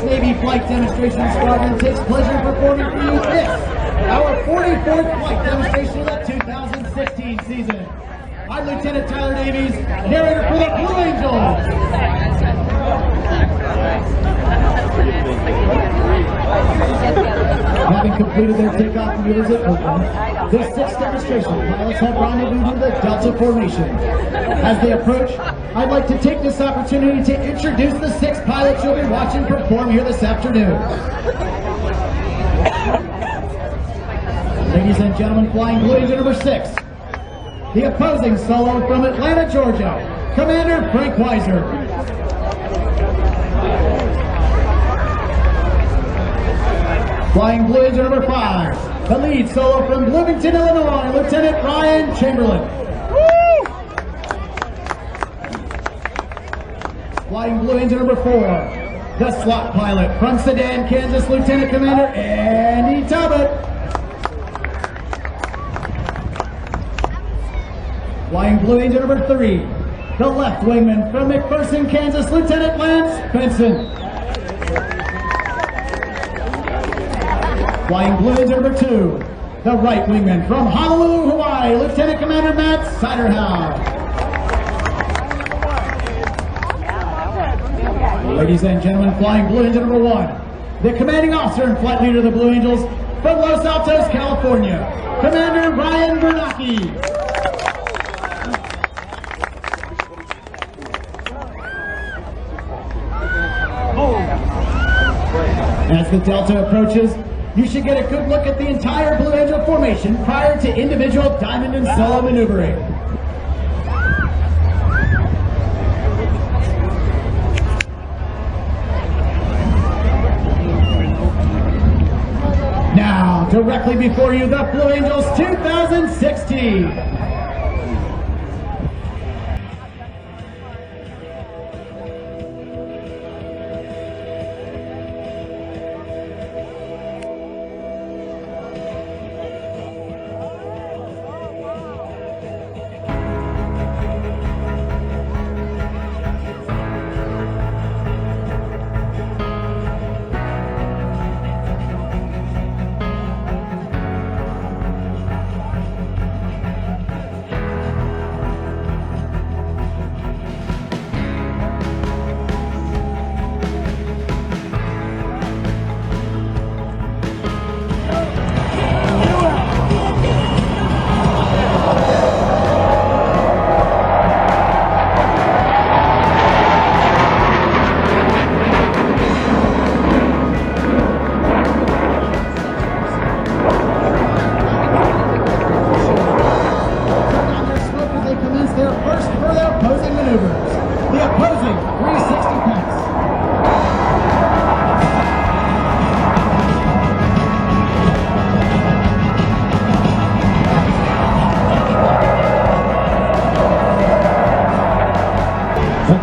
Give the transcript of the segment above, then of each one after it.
Navy Flight Demonstration Squadron takes pleasure in performing for you this, our 44th flight demonstration of the 2016 season. I'm Lieutenant Tyler Davies, narrator for the Blue Angels. Having completed their takeoff maneuvers at Oakland, this sixth demonstration, pilots have rendezvoused in the Delta Formation. As they approach, I'd like to take this opportunity to introduce the 6 pilots you'll be watching perform here this afternoon. Ladies and gentlemen, flying Blue Angel number 6, the opposing solo from Atlanta, Georgia, Commander Frank Weiser. Flying Blue Angel number 5, the lead solo from Bloomington, Illinois, Lieutenant Ryan Chamberlain. Woo! Flying Blue Angel number 4, the slot pilot from Sedan, Kansas, Lieutenant Commander Andy Talbot. Flying Blue Angel number 3, the left wingman from McPherson, Kansas, Lieutenant Lance Benson. Flying Blue Angel number 2, the right wingman from Honolulu, Hawaii, Lieutenant Commander Matt Siderhow. Ladies and gentlemen, flying Blue Angel number 1, the commanding officer and flight leader of the Blue Angels from Los Altos, California, Commander Ryan Bernacki. As the Delta approaches, you should get a good look at the entire Blue Angel formation prior to individual diamond and solo maneuvering. Now, directly before you, the Blue Angels 2016.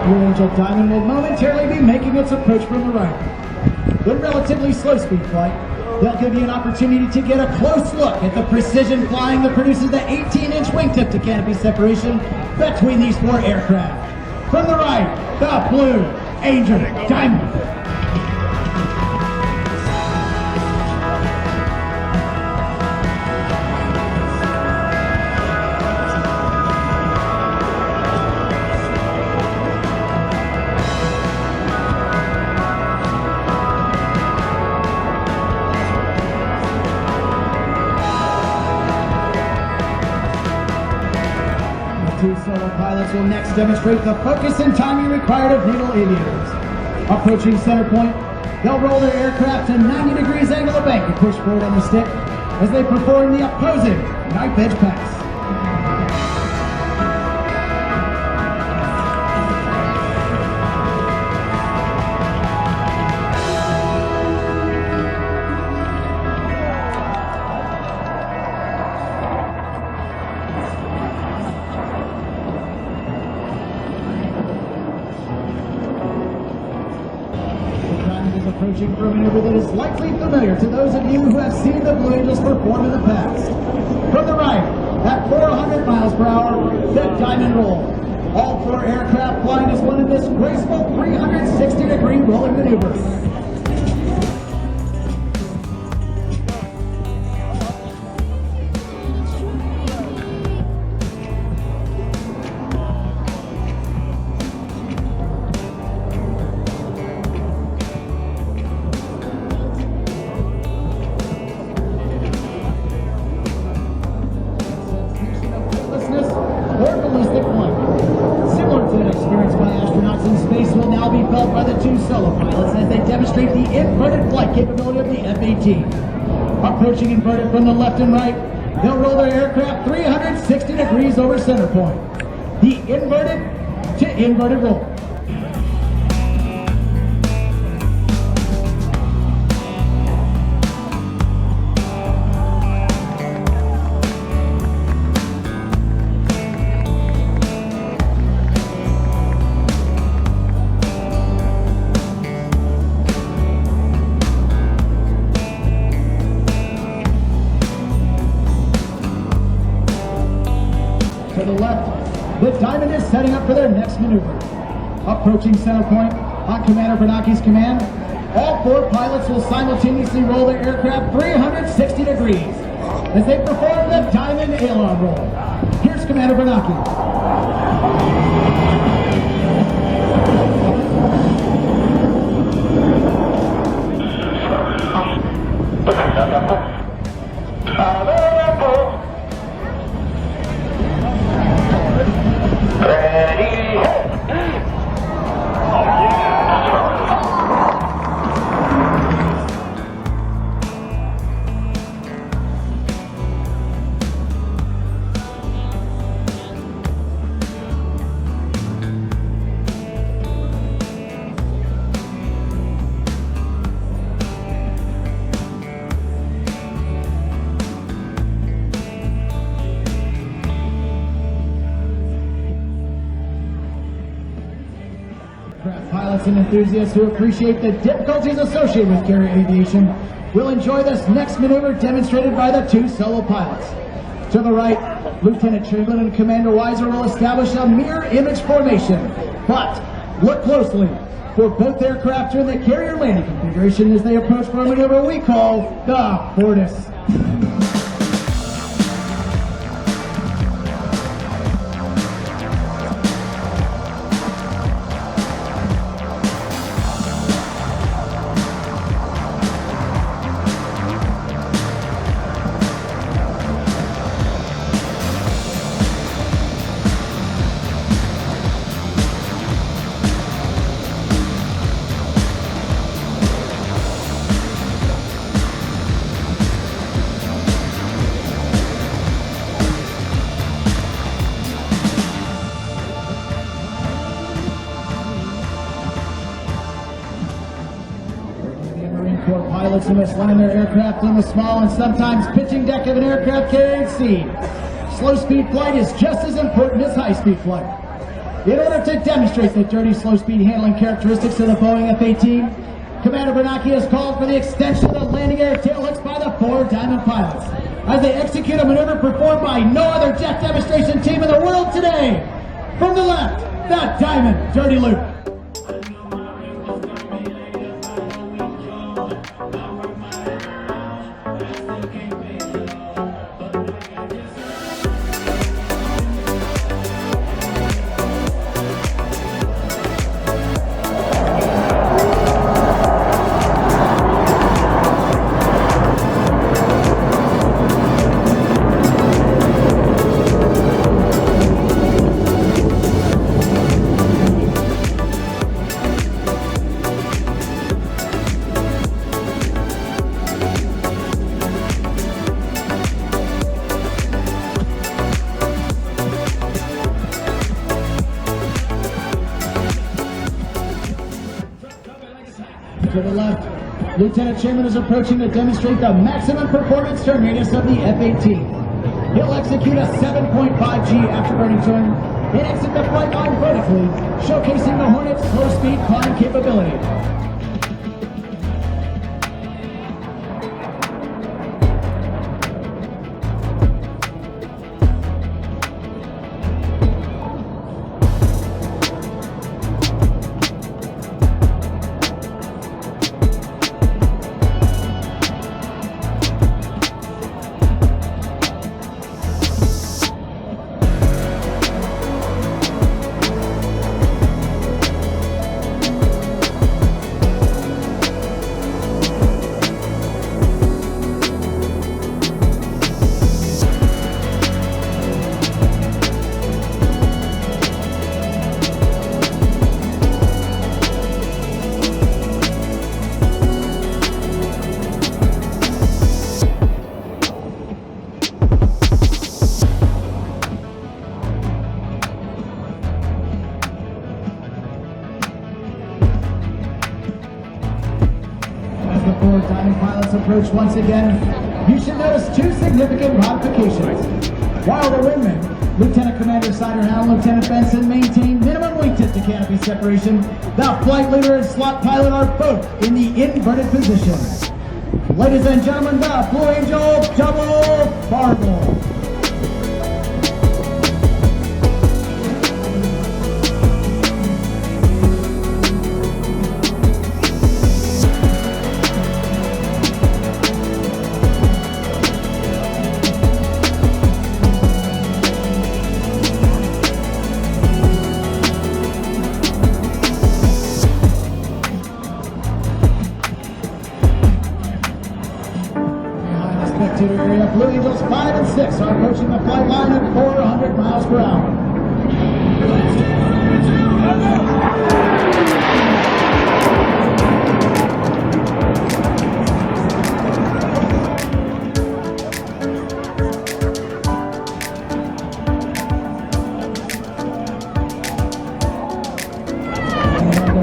Blue Angel Diamond will momentarily be making its approach from the right. With relatively slow speed flight, they'll give you an opportunity to get a close look at the precision flying that produces the 18-inch wingtip to canopy separation between these 4 aircraft. From the right, the Blue Angel Diamond. Two solo pilots will next demonstrate the focus and timing required of naval aviators. Approaching center point, they'll roll their aircraft to 90 degrees angle of bank and push forward on the stick as they perform the opposing knife edge pass. Approaching for a maneuver that is likely familiar to those of you who have seen the Blue Angels perform in the past. From the right, at 400 miles per hour, the Diamond Roll. All 4 aircraft flying as one in this graceful 360-degree rolling maneuver. demonstrate the inverted flight capability of the F-18. Approaching inverted from the left and right, they'll roll their aircraft 360 degrees over center point. The inverted to inverted roll. To the left, the Diamond is setting up for their next maneuver. Approaching center point on Commander Bernanke's command, all 4 pilots will simultaneously roll their aircraft 360 degrees as they perform the Diamond aileron roll. Here's Commander Bernanke. Pilots and enthusiasts who appreciate the difficulties associated with carrier aviation will enjoy this next maneuver demonstrated by the 2 solo pilots. To the right, Lieutenant Chamberlain and Commander Weiser will establish a mirror image formation. But look closely, for both aircraft are in the carrier landing configuration as they approach for a maneuver we call the Fortis. Pilots who must land their aircraft on the small and sometimes pitching deck of an aircraft carrying seed. Slow-speed flight is just as important as high-speed flight. In order to demonstrate the dirty slow-speed handling characteristics of the Boeing F-18, Commander Bernanke has called for the extension of the landing gear tailhooks by the 4 Diamond pilots as they execute a maneuver performed by no other jet demonstration team in the world today. From the left, the Diamond Dirty Loop. To the left, Lieutenant Chairman is approaching to demonstrate the maximum performance turn radius of the F-18. He'll execute a 7.5 G afterburning turn and exit the flight line vertically, showcasing the Hornet's slow-speed climb capability. approach once again, you should notice two significant modifications. While the wingman, Lieutenant Commander Siderhound and Lieutenant Benson, maintain minimum wingtip to canopy separation, the flight leader and slot pilot are both in the inverted position. Ladies and gentlemen, the Blue Angel double barbell. Area, Blue Angels 5 and 6 are approaching the flight line at 400 miles per hour.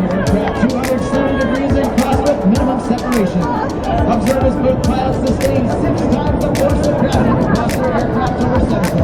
Aircraft 270 degrees in crosswind, minimum separation. Observe as both pilots sustain 6 times the force of gravity across their aircraft over center.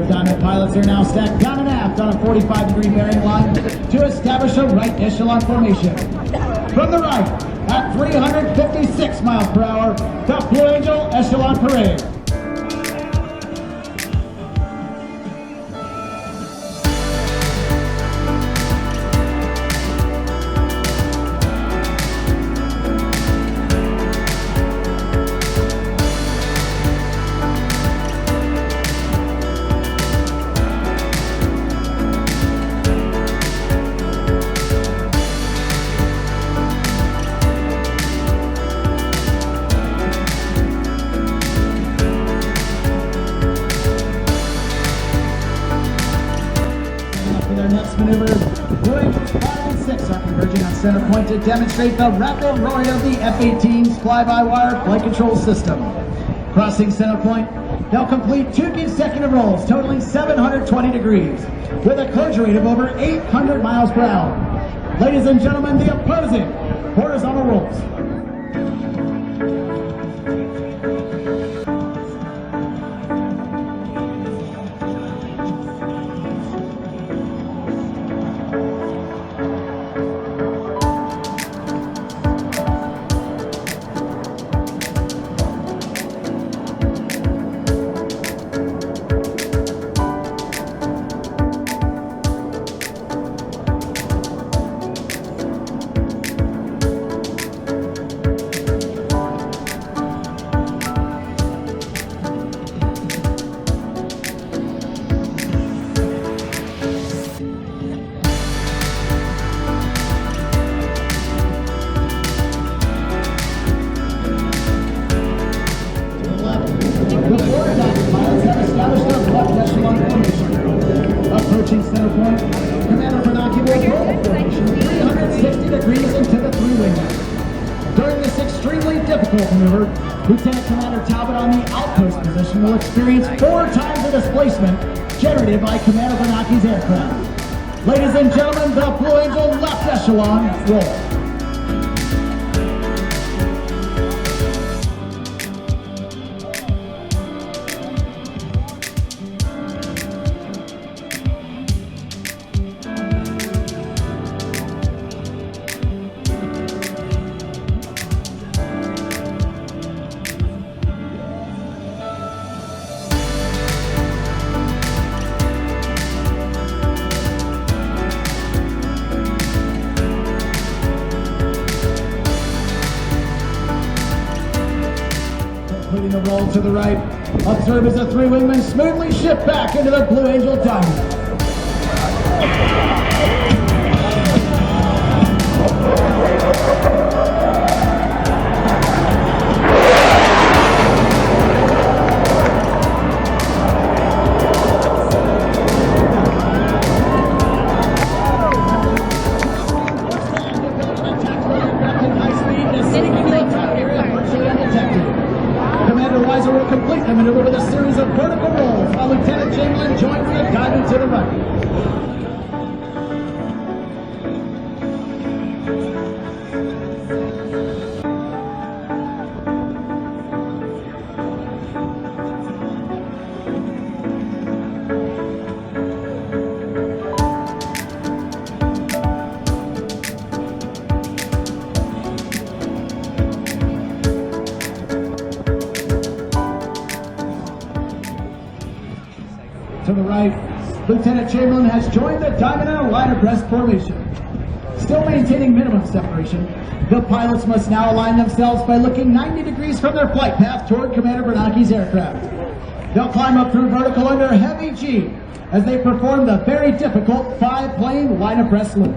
Diamond pilots are now stacked down and aft on a 45-degree bearing line to establish a right echelon formation. From the right, at 356 miles per hour, the Blue Angel Echelon Parade. Next maneuver, Blue Angels 5 and 6 are converging on center point to demonstrate the rapid roaring of the F-18's fly-by-wire flight control system. Crossing center point, they'll complete 2 consecutive rolls totaling 720 degrees with a closure rate of over 800 miles per hour. Ladies and gentlemen, the opposing horizontal rolls. Approaching center point, Commander Binocular roll formation 360 degrees into the 3-wing. During this extremely difficult maneuver, Lieutenant Commander Talbot on the outpost position will experience 4 times the displacement generated by Commander Binocular's aircraft. Ladies and gentlemen, the Blue Angel left echelon roll. the roll to the right. Observe as the three wingmen smoothly shift back into the Blue Angel diamond. Will complete the maneuver with a series of vertical rolls while Lieutenant Chamberlain joins the diamond to the right. To the right, Lieutenant Chamberlain has joined the diamond in a line abreast formation. Still maintaining minimum separation, the pilots must now align themselves by looking 90 degrees from their flight path toward Commander Bernanke's aircraft. They'll climb up through vertical under heavy G as they perform the very difficult 5-plane line abreast loop.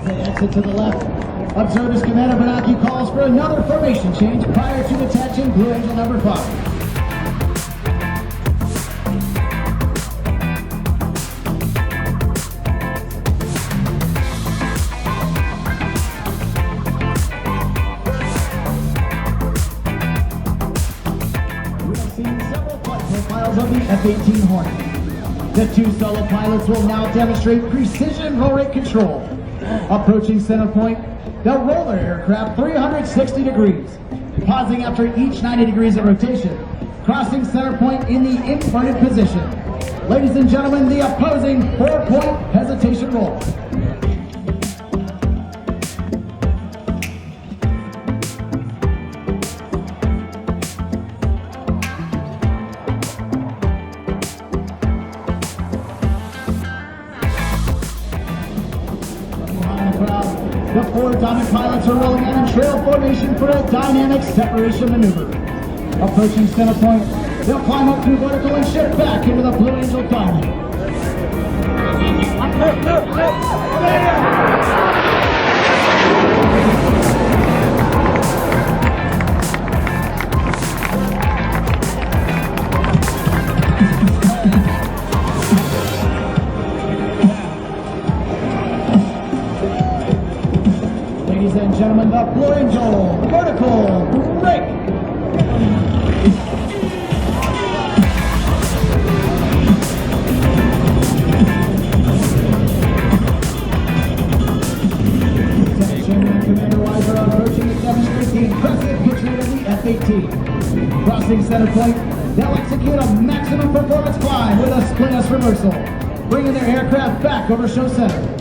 Exit to the left. Observe as Commander Bernanke calls for another formation change prior to attaching Blue Angel number 5. We have seen several flight profiles of the F-18 Hornet. The two solo pilots will now demonstrate precision roll rate control. Approaching center point, they'll roll their aircraft 360 degrees, pausing after each 90 degrees of rotation, crossing center point in the inverted position. Ladies and gentlemen, the opposing 4-point hesitation roll. The 4 diamond pilots are rolling out in trail formation for a dynamic separation maneuver. Approaching center point, they'll climb up through vertical and shift back into the Blue Angel diamond. Ladies and gentlemen, the Blue Angel vertical break. Lieutenant and Commander Weiser are approaching to demonstrate the impressive pitch rate of the F-18. Crossing center point, they'll execute a maximum performance climb with a split-S reversal, bringing their aircraft back over show center.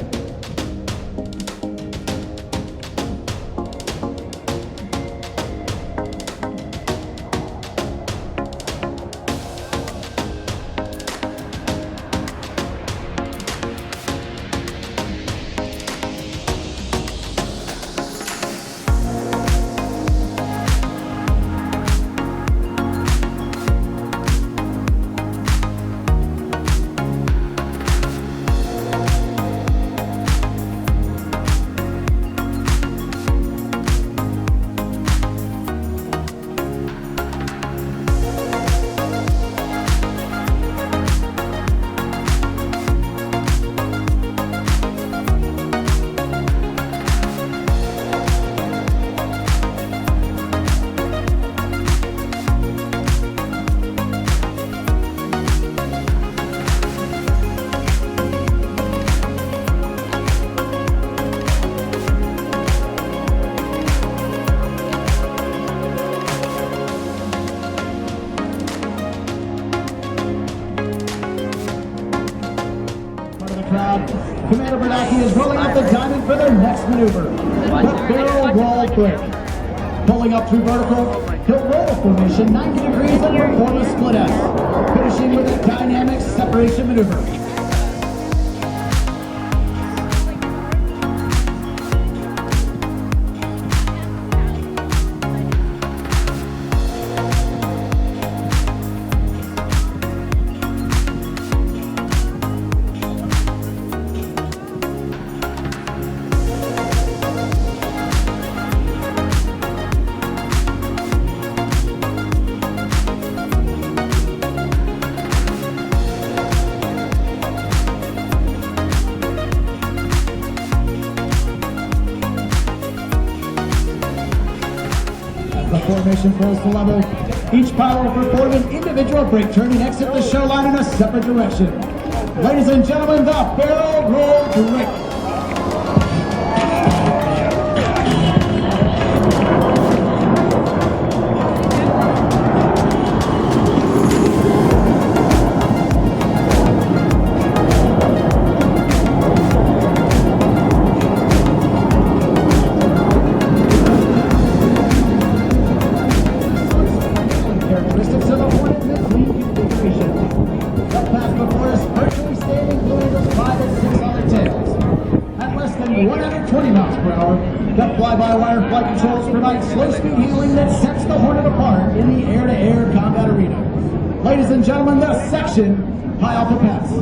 crowd. Commander Bernanke is rolling out the diamond for their next maneuver, the barrel roll break. Pulling up through vertical, he'll roll a formation 90 degrees and perform a split S, finishing with a dynamic separation maneuver. The formation falls to level. Each pilot will perform an individual brake turn and exit the show line in a separate direction. Ladies and gentlemen, the barrel roll brake. Characteristics of a Hornet mid-wing configuration. The path before us virtually standing fluid of 5 and 6 on the tails. At less than 120 miles per hour, the fly-by-wire flight controls provide slow-speed handling that sets the Hornet apart in the air-to-air combat arena. Ladies and gentlemen, the section High Alpha Pass.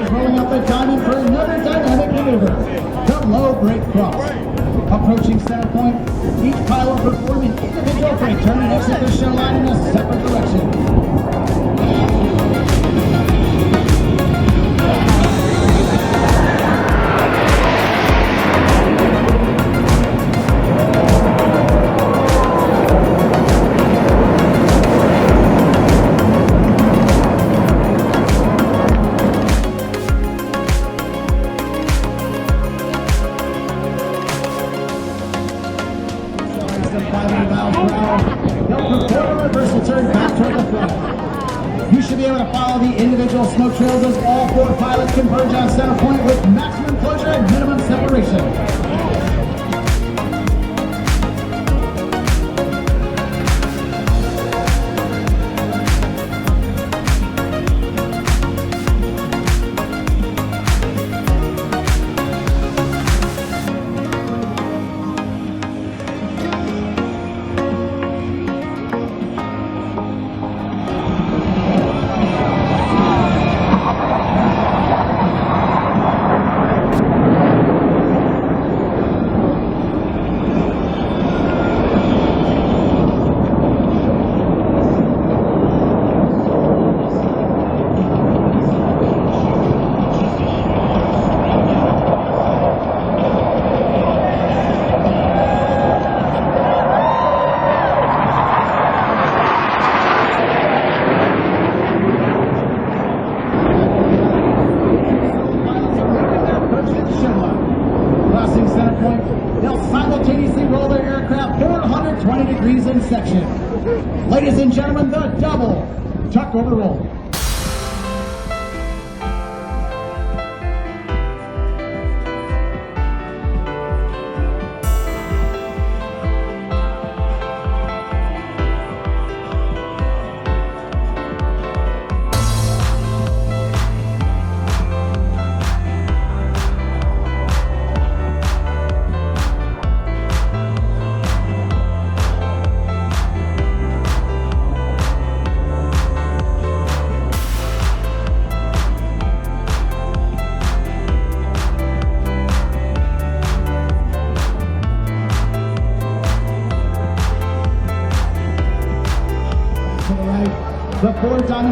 Rolling up the diamond for another dynamic maneuver, the low brake cross. Approaching center point, each pilot will perform an individual brake turn and exit the show line in a separate direction. At 500 miles per hour, they'll perform a reversal turn back toward the front. You should be able to follow the individual smoke trails as all 4 pilots converge on center point with maximum closure and minimum separation. Crossing center point, they'll simultaneously roll their aircraft 420 degrees in section. Ladies and gentlemen, the double tuck over roll.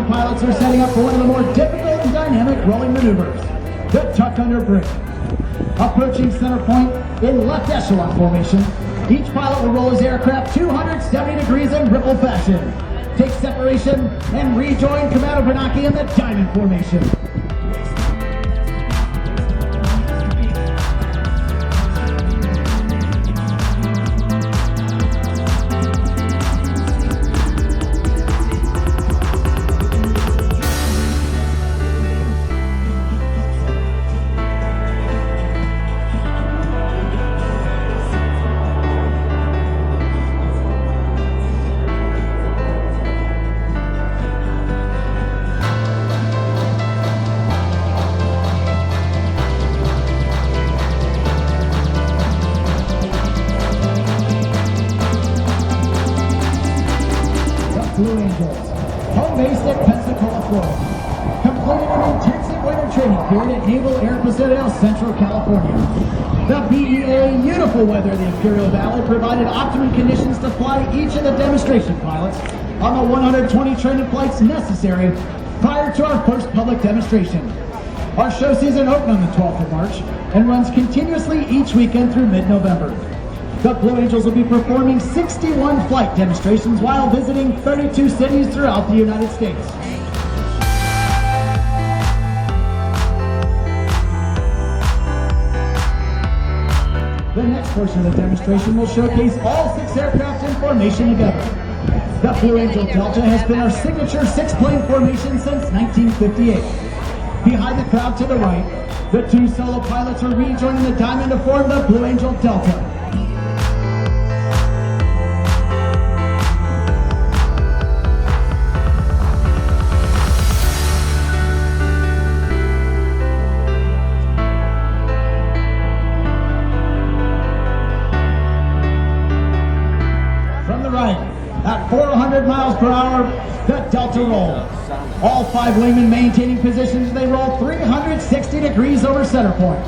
Diamond pilots are setting up for one of the more difficult and dynamic rolling maneuvers, the tuck under bridge. Approaching center point in left echelon formation, each pilot will roll his aircraft 270 degrees in ripple fashion, take separation, and rejoin Commander Bernacchi in the diamond formation. Blue Angels, home based at Pensacola, Florida, completed an intensive winter training period at Naval Air Pacific, Central California. The BEA in beautiful weather of the Imperial Valley provided optimum conditions to fly each of the demonstration pilots on the 120 training flights necessary prior to our first public demonstration. Our show season opened on the 12th of March and runs continuously each weekend through mid-November. The Blue Angels will be performing 61 flight demonstrations while visiting 32 cities throughout the United States. The next portion of the demonstration will showcase all 6 aircraft in formation together. The Blue Angel Delta has been our signature 6-plane formation since 1958. Behind the crowd to the right, the 2 solo pilots are rejoining the diamond to form the Blue Angel Delta. At 400 miles per hour, the Delta roll. All 5 wingmen maintaining positions, they roll 360 degrees over center point.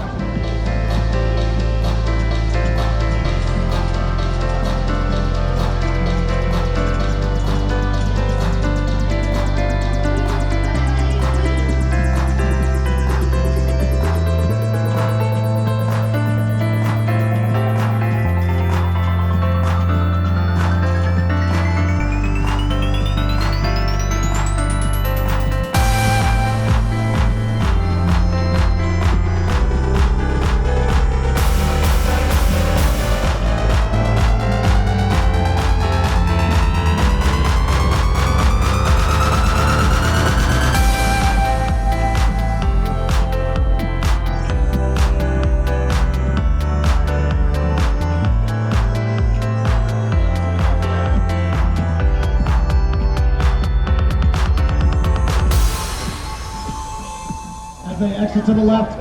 As they exit to the left,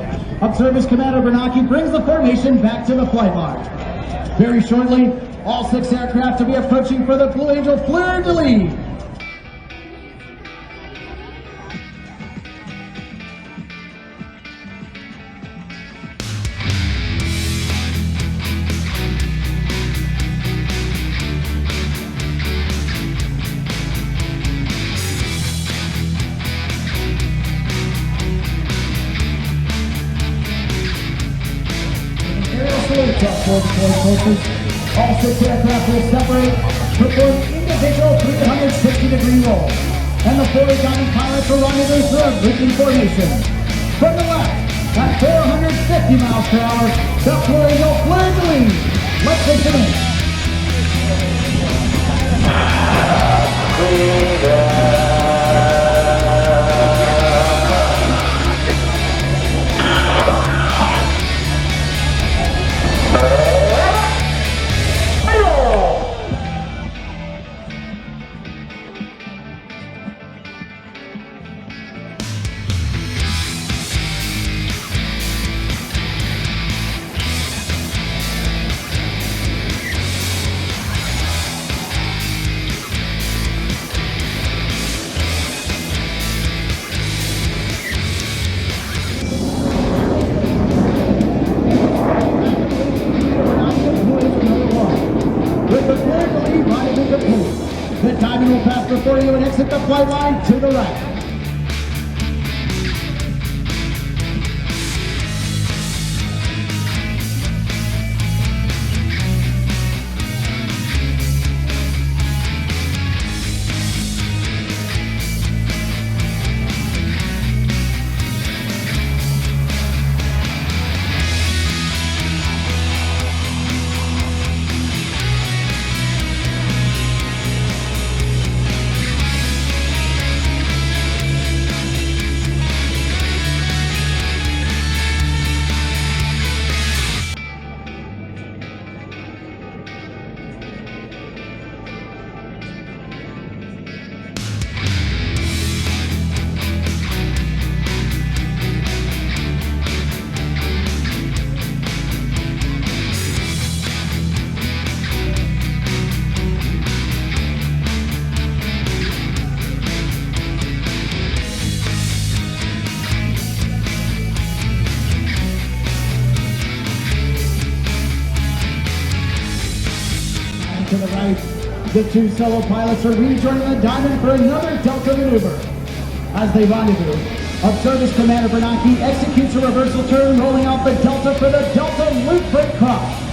observe as Commander Bernacchi brings the formation back to the flight line. Very shortly, all 6 aircraft will be approaching for the Blue Angel fleur-de-lis. All 6 aircraft will separate, perform individual 360-degree rolls, and the 4 diamond pilots will rendezvous through a grouping formation. From the left, at 450 miles per hour, the Blue Angel fleur-de-lis. Let's listen in. exit the flight line to the right. To the right, the two solo pilots are rejoining the diamond for another Delta maneuver. As they rendezvous, observe as Commander Bernanke executes a reversal turn, rolling out the Delta for the Delta loop break cross.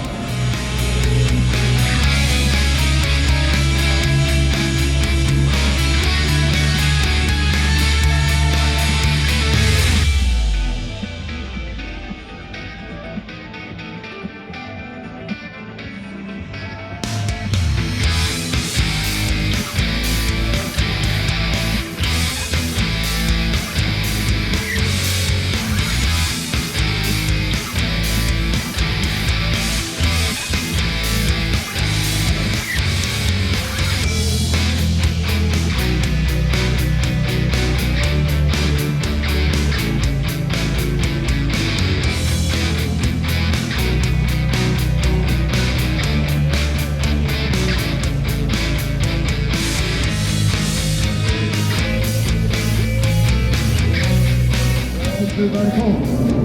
Vertical.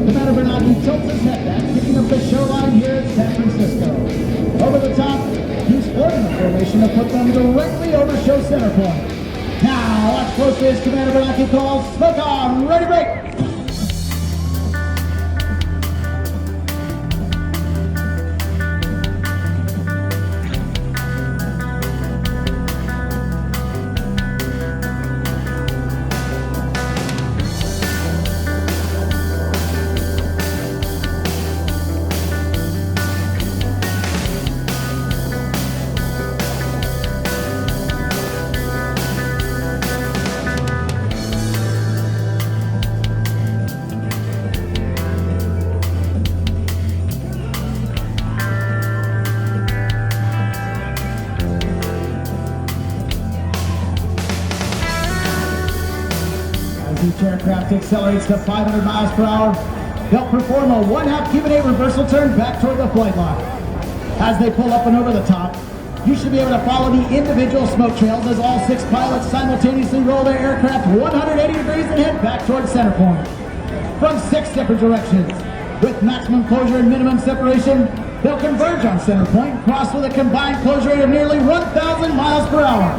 Commander Bernanke tilts his head back, picking up the shoreline here at San Francisco. Over the top, he's floating the formation to put them directly over show center point. Now, watch closely as Commander Bernanke calls, smoke on, ready break! Each aircraft accelerates to 500 miles per hour. They'll perform a 1/2 Cuban 8 reversal turn back toward the flight line. As they pull up and over the top, you should be able to follow the individual smoke trails as all 6 pilots simultaneously roll their aircraft 180 degrees and head back towards center point. From 6 different directions, with maximum closure and minimum separation, they'll converge on center point, cross with a combined closure rate of nearly 1,000 miles per hour.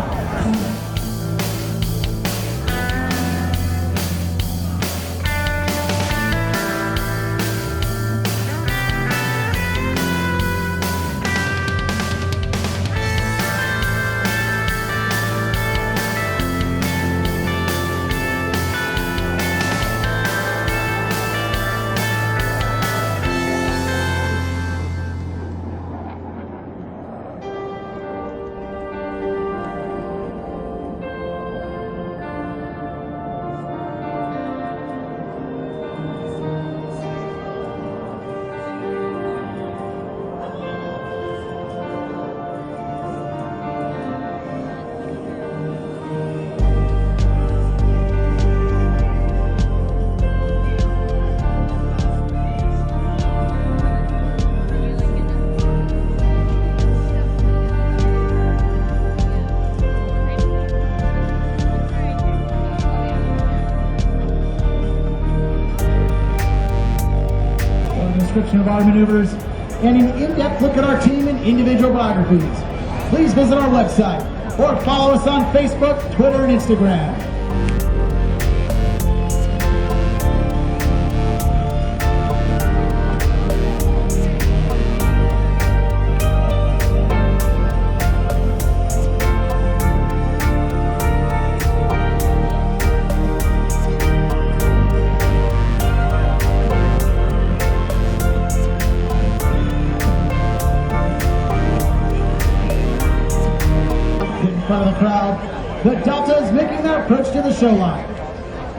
Description of our maneuvers and an in-depth look at our team and individual biographies, please visit our website or follow us on Facebook, Twitter, and Instagram. In front of the crowd, the Deltas making their approach to the show line.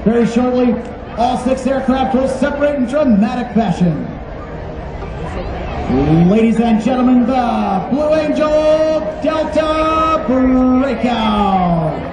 Very shortly, all 6 aircraft will separate in dramatic fashion. Ladies and gentlemen, the Blue Angel Delta Breakout.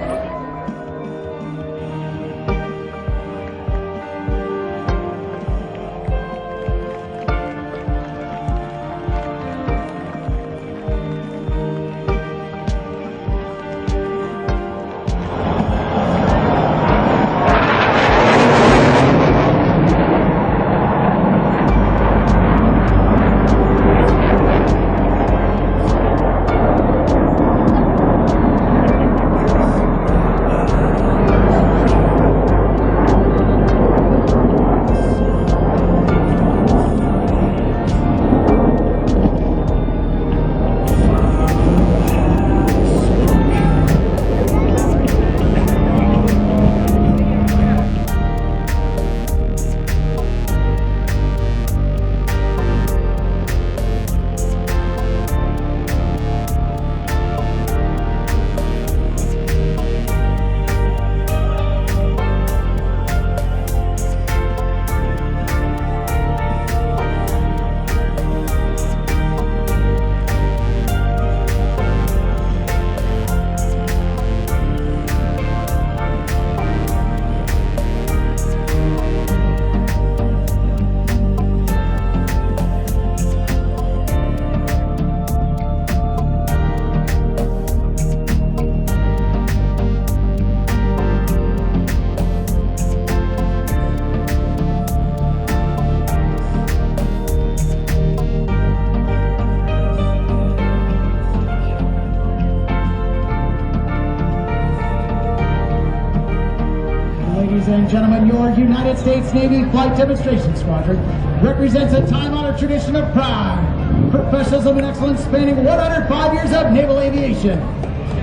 Ladies and gentlemen, your United States Navy Flight Demonstration Squadron represents a time-honored tradition of pride, professionalism and excellence spanning 105 years of naval aviation.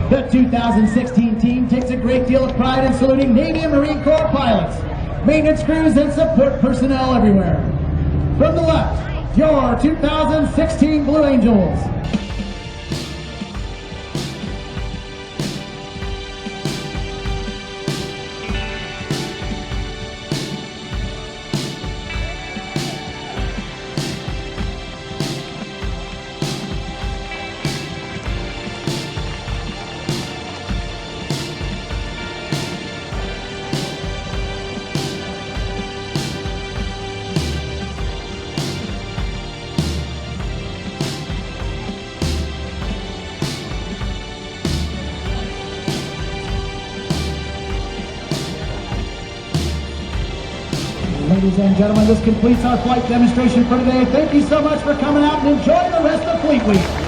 The 2016 team takes a great deal of pride in saluting Navy and Marine Corps pilots, maintenance crews, and support personnel everywhere. From the left, your 2016 Blue Angels. Ladies and gentlemen, this completes our flight demonstration for today. Thank you so much for coming out and enjoying the rest of Fleet Week.